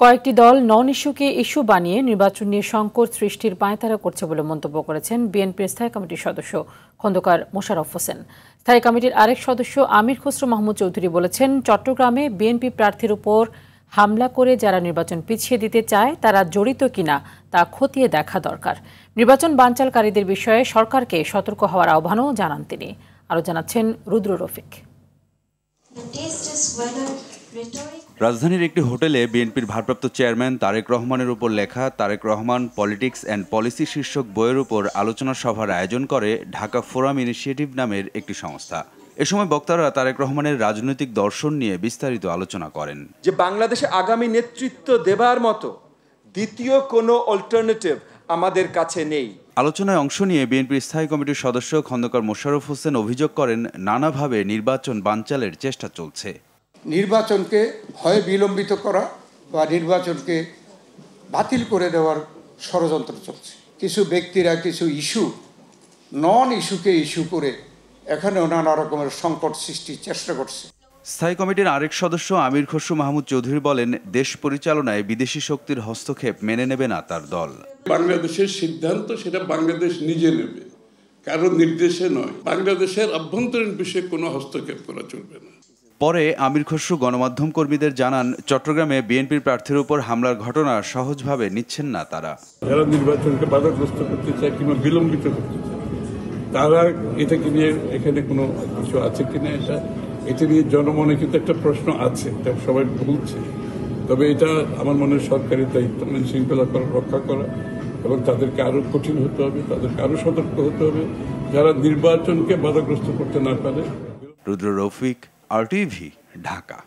কয়েকটি দল নন ইস্যুকে ইস্যু বানিয়ে নির্বাচন নিয়ে সংকট সৃষ্টির পায়তারা করছে বলে মন্তব্য করেছেন বিএনপির স্থায়ী কমিটির সদস্য খন্দকার মোশাররফ হোসেন। স্থায়ী কমিটির আরেক সদস্য আমির খসরু মাহমুদ চৌধুরী বলেছেন, চট্টগ্রামে বিএনপি প্রার্থীর উপর হামলা করে যারা নির্বাচন পিছিয়ে দিতে চায় তারা জড়িত কিনা তা খতিয়ে দেখা দরকার। নির্বাচন বানচালকারীদের বিষয়ে সরকারকে সতর্ক হওয়ার আহ্বানও জানান তিনি। আরও জানাচ্ছেন রুদ্র রফিক। রাজধানীর একটি হোটেলে বিএনপির ভারপ্রাপ্ত চেয়ারম্যান তারেক রহমানের উপর লেখা Tarique Rahman politics and policy শীর্ষক বইয়ের উপর আলোচনা সভার আয়োজন করে ঢাকা ফোরাম ইনিশিয়েটিভ নামের একটি সংস্থা। এ সময় বক্তারা তারেক রহমানের রাজনৈতিক দর্শন নিয়ে বিস্তারিত আলোচনা করেন। যে বাংলাদেশে আগামী নেতৃত্ব দেবার মতো দ্বিতীয় কোনো অল্টারনেটিভ আমাদের কাছে নেই। আলোচনায় অংশ নিয়ে বিএনপির স্থায়ী কমিটির সদস্য খন্দকার মোশাররফ হোসেন অভিযোগ করেন, নানাভাবে নির্বাচন বানচালের চেষ্টা চলছে। নির্বাচনকে হয় বিলম্বিত করা বা নির্বাচনকে বাতিল করে দেওয়ার ষড়যন্ত্র চলছে। কিছু ব্যক্তিরা কিছু ইস্যু নন ইস্যুকে ইস্যু করে এখানেও নানা রকমের সংকট সৃষ্টির চেষ্টা করছে। স্থায়ী কমিটির আরেক সদস্য আমির খসরু মাহমুদ চৌধুরী বলেন, দেশ পরিচালনায় বিদেশি শক্তির হস্তক্ষেপ মেনে নেবে না তার দল। বাংলাদেশের সিদ্ধান্ত সেটা বাংলাদেশ নিজে নেবে, কারো নির্দেশে নয়। বাংলাদেশের অভ্যন্তরীণ বিষয়ে কোনো হস্তক্ষেপ করা চলবে না। পরে আমির খসরু গণমাধ্যম কর্মীদের জানান, চট্টগ্রামে বিএনপির প্রার্থীর উপর হামলার ঘটনা সহজভাবে নিচ্ছেন না তারা। যারা নির্বাচনকে বাধাগ্রস্ত করতে চায় কিংবা বিলম্বিত করতে চায়, তারা এটাকে নিয়ে এখানে কোনো কিছু আছে কিনা এটা নিয়ে জনমনে কিন্তু একটা প্রশ্ন আছে, এটা সবাই বলছে। তবে এটা আমার মনে হয় সরকারের দায়িত্ব আইন শৃঙ্খলা রক্ষা করা এবং তাদেরকে আরো কঠিন হতে হবে, তাদেরকে আরো সতর্ক হতে হবে যারা নির্বাচনকে বাধাগ্রস্ত করতে না পারে। রুদ্র রফিক, RTV, ঢাকা।